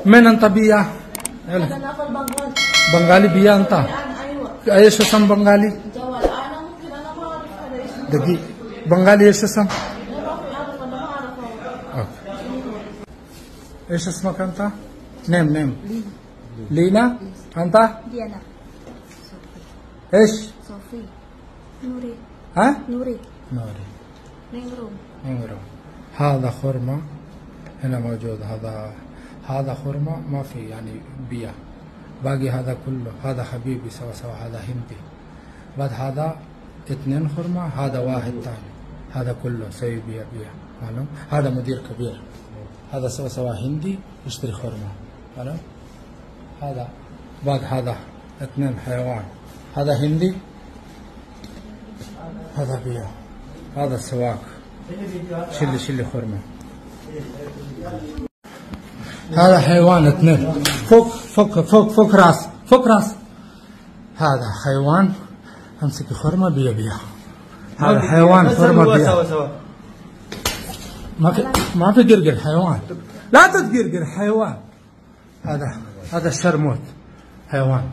من أنت بيا؟ بنغالي بيا أنت؟ ايش اسم بنغالي؟ دقيق بنغالي ايش اسم؟ ايش اسمك انت؟ نيم لينا انت؟ ديانا ايش؟ صوفي نوري ها؟ نوري نينغرو هذا خرمة هنا موجود هذا خرمة ما في يعني بيا باقي هذا كله هذا حبيبي سوا هذا هندي بعد هذا 2 خرمة هذا واحد ثاني هذا كله سوي بيا معلوم هذا مدير كبير هذا سوا هندي يشتري خرمة معلوم هذا بعد هذا 2 حيوان هذا هندي هذا بيا هذا السواق شلي خرمة هذا حيوان 2 فوق راس هذا حيوان امسك خرمة بيا هذا حيوان خرمة بيا ما في قرقر حيوان لا تتقرقر حيوان هذا الشرموت حيوان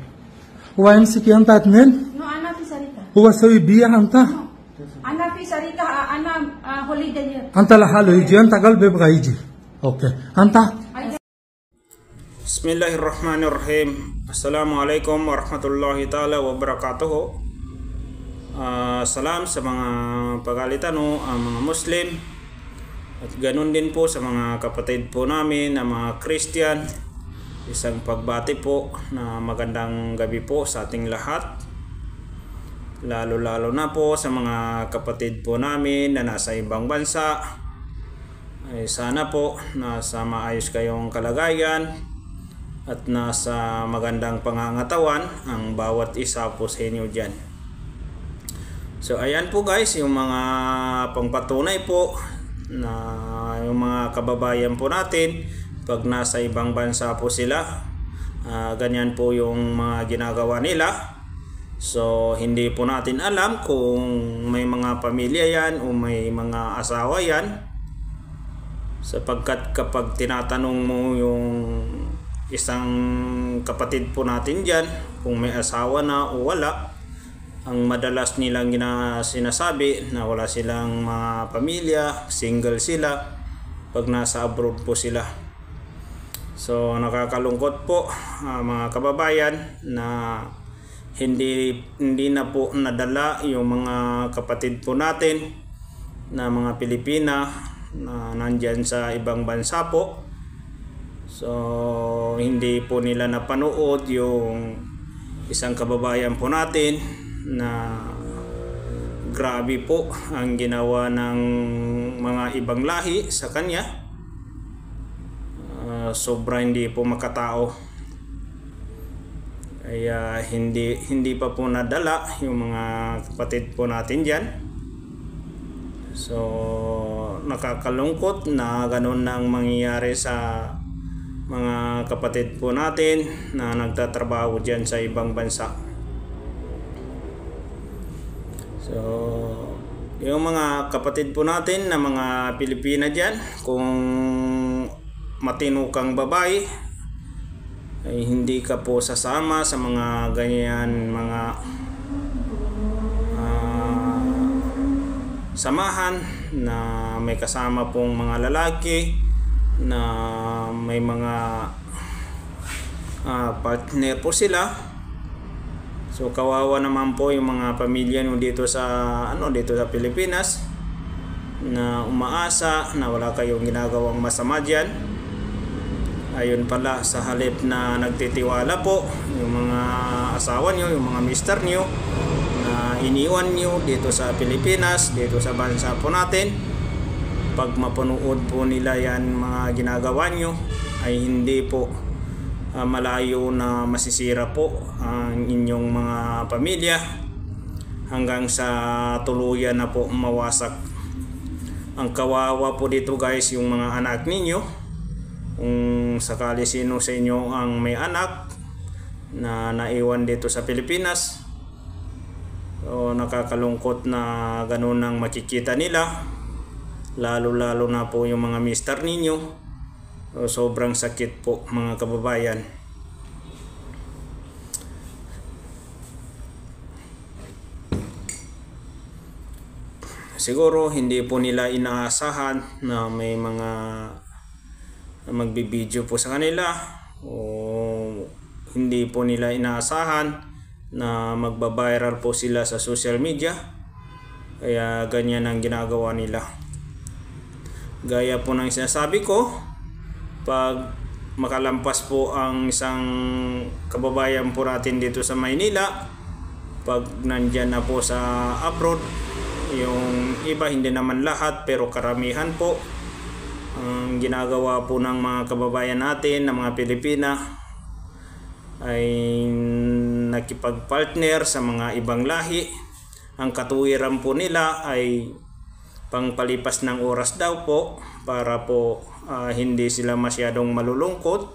هو يمسك انت 2 أنا في شركة هو سوي بيا انت أنا في شركة أنا هوليداي انت لحاله يجي انت قلبي يبغى يجي اوكي انت Bismillahirrahmanirrahim. Assalamualaikum warahmatullahi ta'ala wabarakatuh. Salam sa mga pagalitano, mga Muslim. At ganun din po sa mga kapatid po namin na mga Christian. Isang pagbati po na magandang gabi po sa ating lahat. Lalo na po sa mga kapatid po namin na nasa ibang bansa. Ay sana po nasa maayos kayong kalagayan at nasa magandang pangangatawan ang bawat isa po sa inyo dyan. So ayan po guys, yung mga pangpatunay po na yung mga kababayan po natin pag nasa ibang bansa po sila, ganyan po yung mga ginagawa nila. So hindi po natin alam kung may mga pamilya yan o may mga asawa yan, sapagkat kapag tinatanong mo yung isang kapatid po natin dyan kung may asawa na o wala, ang madalas nilang sinasabi na wala silang mga pamilya, single sila pag nasa abroad po sila. So nakakalungkot po mga kababayan na hindi na po nadala yung mga kapatid po natin na mga Pilipina na nandyan sa ibang bansa po. So hindi po nila napanood yung isang kababayan po natin na grabe po ang ginawa ng mga ibang lahi sa kanya. Sobra hindi po makatao. Kaya hindi pa po nadala yung mga kapatid po natin dyan. So nakakalungkot na ganun na ang mangyayari sa mga kapatid po natin na nagtatrabaho dyan sa ibang bansa. So yung mga kapatid po natin na mga Pilipina dyan, kung matino kang babae ay hindi ka po sasama sa mga ganyan mga samahan na may kasama pong mga lalaki na may mga partner po sila. So kawawa naman po yung mga pamilya nyo dito sa Pilipinas na umaasa na wala kayong ginagawang masama dyan. Ayun pala, sa halip na nagtitiwala po yung mga asawa nyo, yung mga mister nyo na iniwan nyo dito sa Pilipinas, dito sa bansa po natin, pag mapanood po nila yan mga ginagawa nyo ay hindi po malayo na masisira po ang inyong mga pamilya hanggang sa tuluyan na po mawasak. Ang kawawa po dito guys yung mga anak ninyo. Kung sakali sino sa inyo ang may anak na naiwan dito sa Pilipinas, so nakakalungkot na ganun ang makikita nila, lalo na po yung mga mister ninyo Sobrang sakit po mga kababayan. Siguro hindi po nila inaasahan na may mga magbibideo po sa kanila, o hindi po nila inaasahan na magbabiral po sila sa social media. Kaya ganyan ang ginagawa nila. Gaya po ng sinasabi ko, pag makalampas po ang isang kababayan po natin dito sa Maynila, pag nandyan na po sa abroad, yung iba, hindi naman lahat pero karamihan po, ang ginagawa po ng mga kababayan natin ng mga Pilipina ay nakipagpartner sa mga ibang lahi. Ang katuwiran po nila ay pangpalipas ng oras daw po, para po hindi sila masyadong malulungkot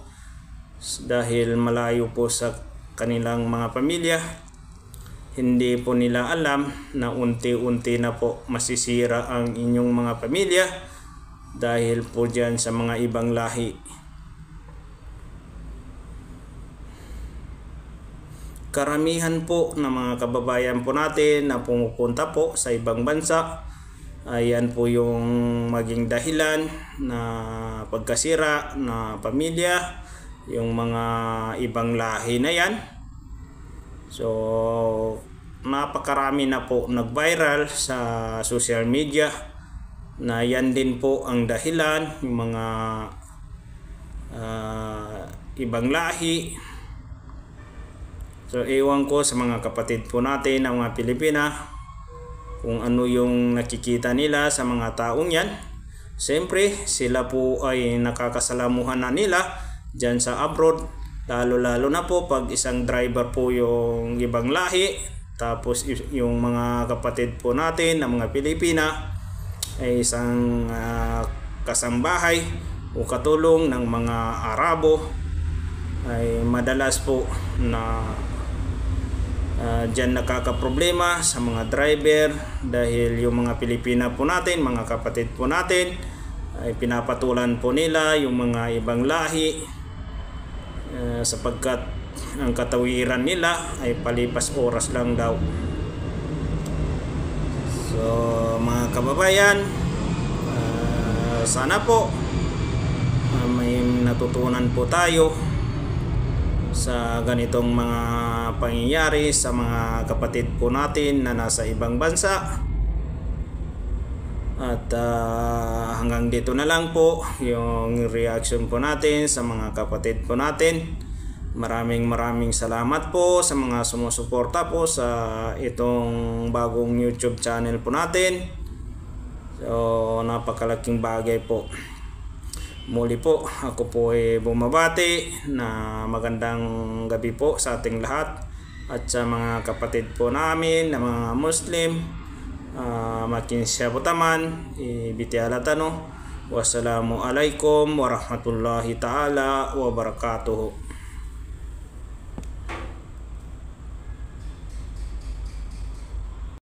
dahil malayo po sa kanilang mga pamilya. Hindi po nila alam na unti-unti na po masisira ang inyong mga pamilya dahil po dyan sa mga ibang lahi. Karamihan po ng mga kababayan po natin na pumupunta po sa ibang bansa, ayan po yung maging dahilan na pagkasira na pamilya, yung mga ibang lahi na yan. So napakarami na po nag-viral sa social media na yan din po ang dahilan, yung mga ibang lahi. So ewan ko sa mga kapatid po natin ng mga Pilipina kung ano yung nakikita nila sa mga taong yan. Siyempre sila po ay nakakasalamuhan na nila dyan sa abroad, lalo na po pag isang driver po yung ibang lahi, tapos yung mga kapatid po natin ng mga Pilipina ay isang kasambahay o katulong ng mga Arabo, ay madalas po na dyan nakakaproblema sa mga driver dahil yung mga Pilipina po natin, mga kapatid po natin, ay pinapatulan po nila yung mga ibang lahi, sapagkat ang katawiran nila ay palipas oras lang daw. So mga kababayan, sana po may natutunan po tayo sa ganitong mga pangyayari sa mga kapatid po natin na nasa ibang bansa. At hanggang dito na lang po yung reaction po natin sa mga kapatid po natin. Maraming salamat po sa mga sumusuporta po sa itong bagong YouTube channel po natin. So napakalaking bagay po. Muli po, ako po ay bumabati na magandang gabi po sa ating lahat at sa mga kapatid po namin na mga Muslim. Makin siya po taman, ibiti alatano. Wassalamualaikum warahmatullahi ta'ala wabarakatuh.